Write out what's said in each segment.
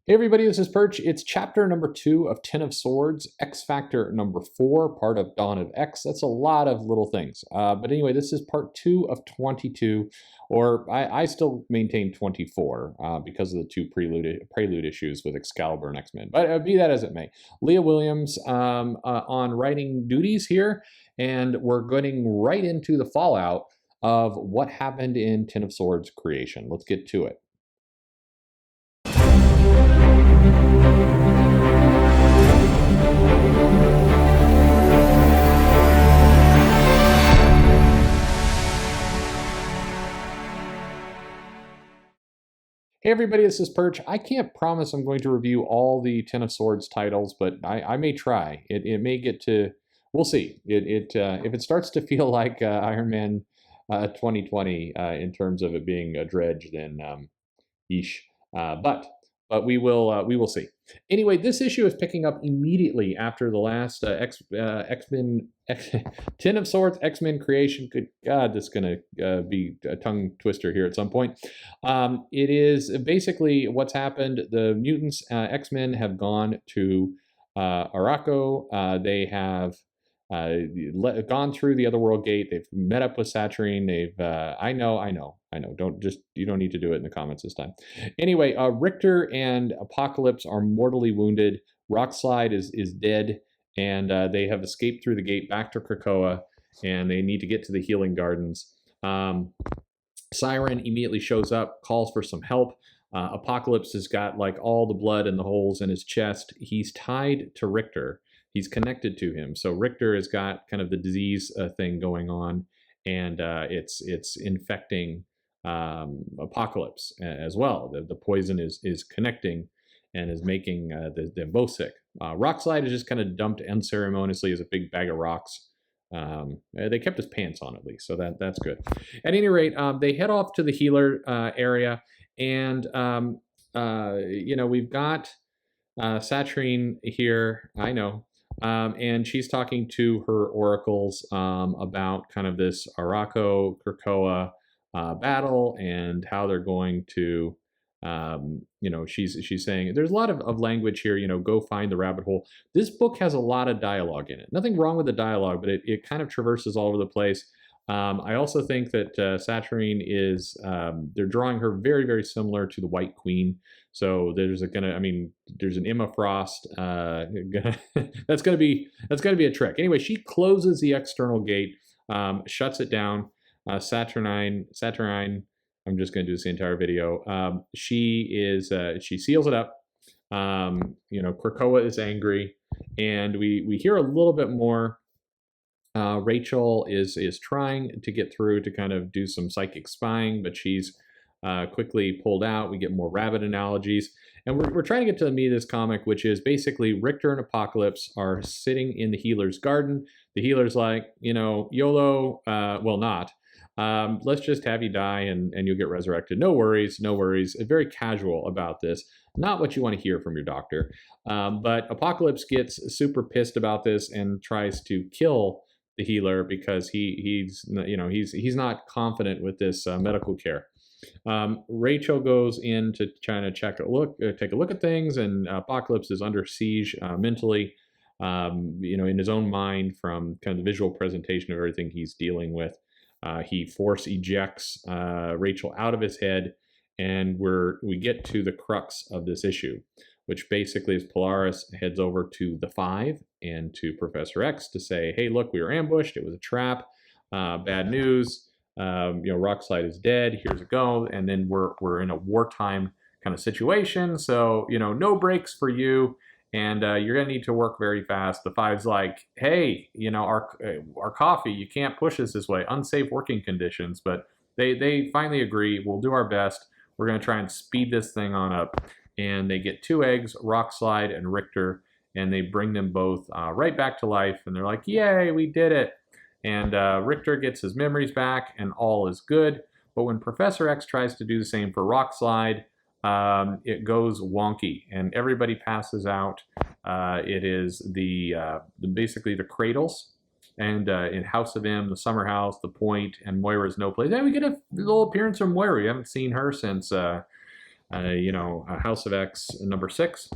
Hey everybody, this is Perch. It's chapter number 2 of Ten of Swords, X Factor number 4, part of Dawn of X. That's a lot of little things. But anyway, this is part 2 of 22, or I still maintain 24 because of the two prelude issues with Excalibur and X-Men. But be that as it may. Leah Williams on writing duties here, and we're getting right into the fallout of what happened in Ten of Swords creation. Let's get to it. Hey everybody, this is Perch. I can't promise I'm going to review all the Ten of Swords titles, but I may try. It may get to, we'll see. If it starts to feel like Iron Man 2020 in terms of it being a dredge, then yeesh. But we will see. Anyway, this issue is picking up immediately after the last X-Men, Ten of Swords, X-Men creation. Good God, this is going to be a tongue twister here at some point. It is basically what's happened. The mutants, X-Men, have gone to Arakko. They have gone through the Otherworld Gate. They've met up with Saturine. They've I know. You don't need to do it in the comments this time. Anyway, Richter and Apocalypse are mortally wounded. Rockslide is dead, and they have escaped through the gate back to Krakoa, and they need to get to the Healing Gardens. Siren immediately shows up, calls for some help. Apocalypse has got like all the blood in the holes in his chest. He's tied to Richter. He's connected to him. So Richter has got kind of the disease thing going on, and it's infecting Apocalypse as well. The poison is connecting and is making them both sick. Rockslide is just kind of dumped unceremoniously as a big bag of rocks. They kept his pants on at least, so that's good. At any rate, they head off to the healer area, and we've got Saturine here. I know. And she's talking to her oracles about kind of this Arakko Krakoa battle and how they're going to, she's saying there's a lot of language here. Go find the rabbit hole. This book has a lot of dialogue in it. Nothing wrong with the dialogue, but it kind of traverses all over the place. I also think that Saturine is, they're drawing her very, very similar to the White Queen. So there's an Emma Frost, that's gonna be a trick. Anyway, she closes the external gate, shuts it down. Saturnine, I'm just gonna do this the entire video. She seals it up. Krakoa is angry, and we hear a little bit more. Rachel is trying to get through to kind of do some psychic spying, but she's quickly pulled out. We get more rabbit analogies. And we're trying to get to the meat of this comic, which is basically Richter and Apocalypse are sitting in the healer's garden. The healer's like, YOLO, well, not. Let's just have you die and you'll get resurrected. No worries, no worries. Very casual about this. Not what you want to hear from your doctor. But Apocalypse gets super pissed about this and tries to kill the healer because he's not confident with this medical care. Rachel goes in to try to take a look at things, and Apocalypse is under siege mentally, in his own mind from kind of the visual presentation of everything he's dealing with. He force ejects Rachel out of his head, and we get to the crux of this issue, which basically is Polaris heads over to the Five and to Professor X to say, hey, look, we were ambushed. It was a trap. Bad news. Rockslide is dead. Here's a go. And then we're in a wartime kind of situation. So, no breaks for you. And you're going to need to work very fast. The Five's like, hey, our coffee, you can't push us this way. Unsafe working conditions. But they finally agree. We'll do our best. We're going to try and speed this thing on up. And they get 2 eggs, Rockslide and Richter, and they bring them both right back to life. And they're like, yay, we did it. And Richter gets his memories back, and all is good. But when Professor X tries to do the same for Rockslide, it goes wonky, and everybody passes out. It is basically the Cradles, and in House of M, the Summer House, the Point, and Moira's no place. And we get a little appearance from Moira. We haven't seen her since House of X #6.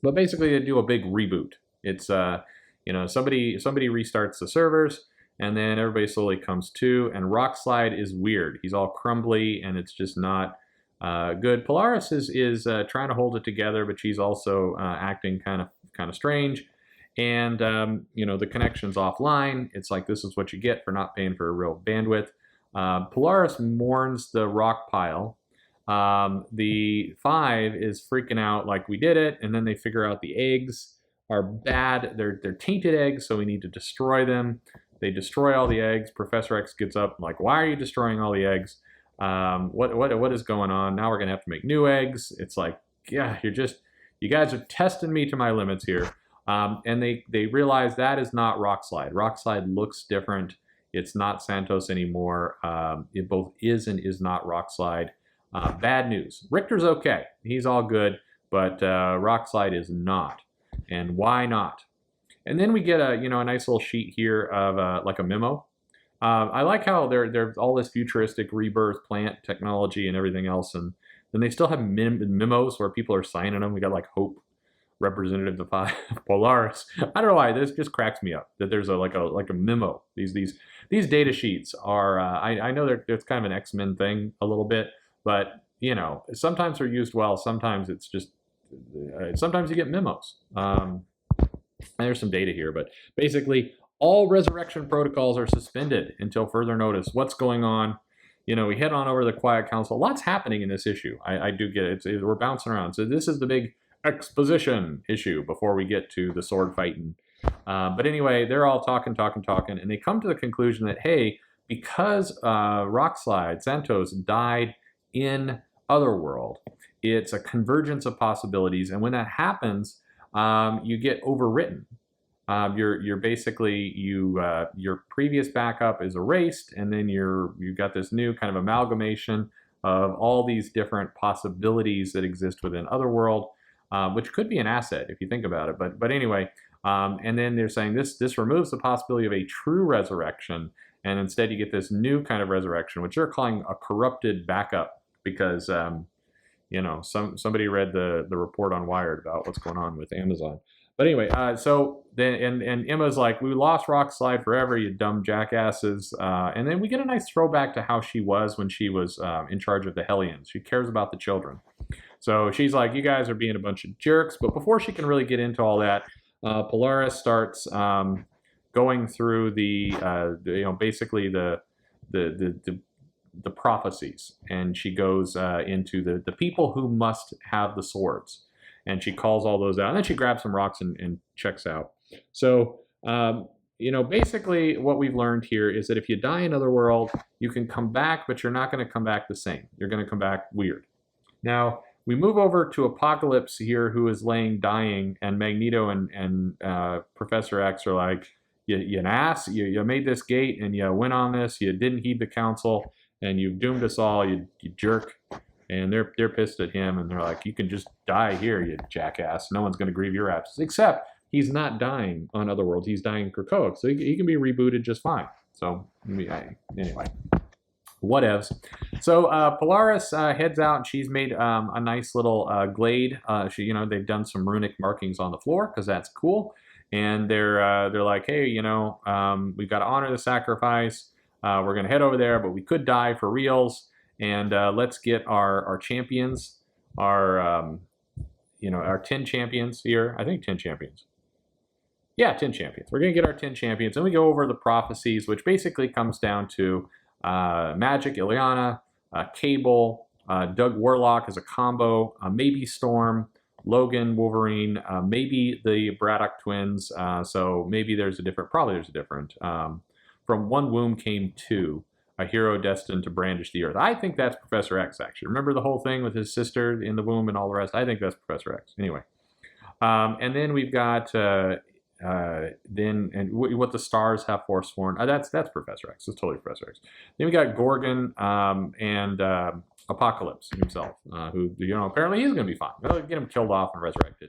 But basically, they do a big reboot. It's somebody restarts the servers, and then everybody slowly comes to. And Rockslide is weird. He's all crumbly, and it's just not good. Polaris is trying to hold it together, but she's also acting kind of strange. And the connection's offline. It's like, this is what you get for not paying for a real bandwidth. Polaris mourns the rock pile. The 5 is freaking out like, we did it, and then they figure out the eggs are bad. They're tainted eggs, so we need to destroy them. They destroy all the eggs. Professor X gets up like, why are you destroying all the eggs? What is going on? Now we're gonna have to make new eggs. It's like, yeah, you guys are testing me to my limits here. And they realize that is not Rockslide. Rockslide looks different. It's not Santos anymore. It both is and is not Rockslide. Bad news. Richter's okay. He's all good, but Rockslide is not. And why not? And then we get a nice little sheet here of like a memo. I like how there's all this futuristic rebirth plant technology and everything else, and then they still have memos where people are signing them. We got like Hope, representative of Polaris. I don't know why, this just cracks me up that there's like a memo. These data sheets are I know there's kind of an X-Men thing a little bit, but sometimes they're used well. Sometimes it's just sometimes you get memos. There's some data here, but basically all resurrection protocols are suspended until further notice. What's going on? We head on over to the Quiet Council. Lots happening in this issue. I do get it. We're bouncing around. So this is the big exposition issue before we get to the sword fighting. But anyway, they're all talking, and they come to the conclusion that, hey, because Rockslide, Santos, died in Otherworld, it's a convergence of possibilities, and when that happens, you get overwritten. You're basically your previous backup is erased, and then you've got this new kind of amalgamation of all these different possibilities that exist within Otherworld, which could be an asset if you think about it. But anyway, and then they're saying this removes the possibility of a true resurrection, and instead you get this new kind of resurrection, which they're calling a corrupted backup, because somebody read the report on Wired about what's going on with Amazon. But anyway, so then and Emma's like, we lost Rockslide forever, you dumb jackasses. And then we get a nice throwback to how she was when she was in charge of the Hellions. She cares about the children. So she's like, you guys are being a bunch of jerks. But before she can really get into all that, Polaris starts going through basically the prophecies, and she goes into the people who must have the swords, and she calls all those out, and then she grabs some rocks and checks out. So basically what we've learned here is that if you die in Otherworld, you can come back, but you're not going to come back the same. You're going to come back weird. Now we move over to Apocalypse here, who is dying, and Magneto and Professor X are like, you an ass, you made this gate and you went on this, you didn't heed the council, and you've doomed us all, you jerk. And they're pissed at him, and they're like, you can just die here, you jackass. No one's going to grieve your absence. Except he's not dying on Otherworld. He's dying in Krakoa, so he can be rebooted just fine. So anyway, whatevs. So Polaris heads out, and she's made a nice little glade. They've done some runic markings on the floor because that's cool. And they're like, hey, we've got to honor the sacrifice. We're going to head over there, but we could die for reals. And let's get our champions, our 10 champions here. I think 10 champions. Yeah, 10 champions. We're going to get our 10 champions. And we go over the prophecies, which basically comes down to Magic, Ileana, Cable, Doug Warlock as a combo, maybe Storm, Logan, Wolverine, maybe the Braddock twins. So maybe there's a different, from one womb came two. A hero destined to brandish the earth. I think that's Professor X, actually. Remember the whole thing with his sister in the womb and all the rest? I think that's Professor X. Anyway. And then we've got, what the stars have forsworn. That's Professor X. That's totally Professor X. Then we got Gorgon and Apocalypse himself, who, apparently he's going to be fine. We'll get him killed off and resurrected.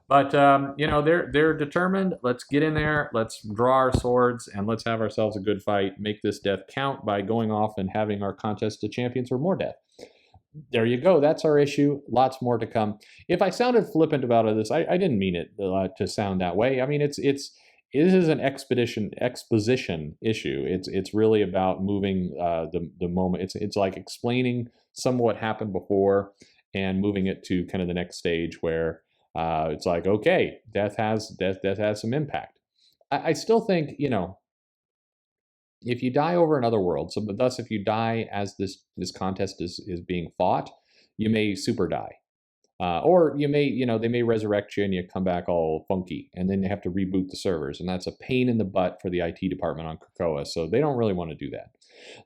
But, they're determined. Let's get in there. Let's draw our swords, and let's have ourselves a good fight. Make this death count by going off and having our contest to champions for more death. there you go. That's our issue. Lots more to come. If I sounded flippant about this, I didn't mean it to sound that way. I mean, this is an exposition issue. It's really about moving the moment. It's like explaining some of what happened before and moving it to kind of the next stage where it's like, okay, death has some impact. I still think, if you die over another world, so but thus if you die as this contest is being fought, you may super die. Or you may, they may resurrect you and you come back all funky, and then you have to reboot the servers, and that's a pain in the butt for the IT department on Krakoa, so they don't really want to do that.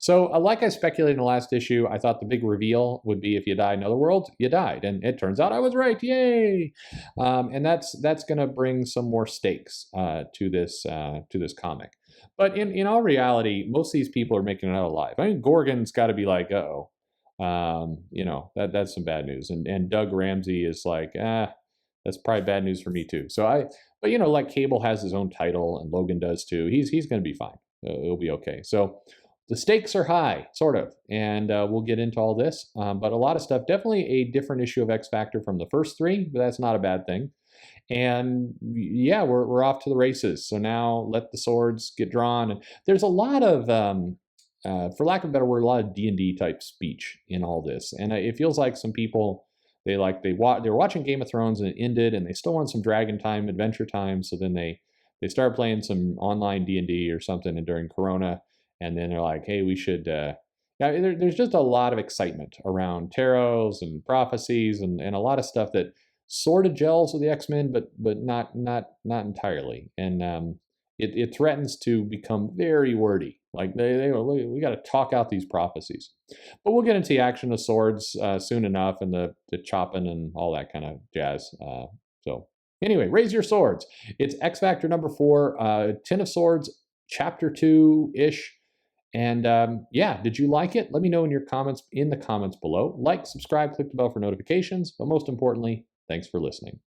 So, like I speculated in the last issue, I thought the big reveal would be if you die in another world, you died, and it turns out I was right, yay! And that's going to bring some more stakes to this comic. But in all reality, most of these people are making it out alive. I mean, Gorgon's got to be like, uh-oh. That's some bad news. And Doug Ramsey is like, that's probably bad news for me too. But like Cable has his own title and Logan does too. He's going to be fine. It'll be okay. So the stakes are high, sort of, and we'll get into all this. But a lot of stuff, definitely a different issue of X Factor from the first three, but that's not a bad thing. And yeah, we're off to the races. So now let the swords get drawn. And there's a lot of for lack of a better word, a lot of D&D type speech in all this, and it feels like some people they were watching Game of Thrones and it ended, and they still want some Dragon time, Adventure time, so then they started playing some online D&D or something, and during Corona, and then they're like, hey, we should. There's just a lot of excitement around tarots and prophecies and a lot of stuff that sort of gels with the X-Men, but not entirely, and it threatens to become very wordy. Like we got to talk out these prophecies, but we'll get into the action of swords soon enough, and the chopping and all that kind of jazz. So anyway, raise your swords. It's X Factor number 4, Ten of Swords, chapter 2-ish. And yeah, did you like it? Let me know in the comments below. Like, subscribe, click the bell for notifications. But most importantly, thanks for listening.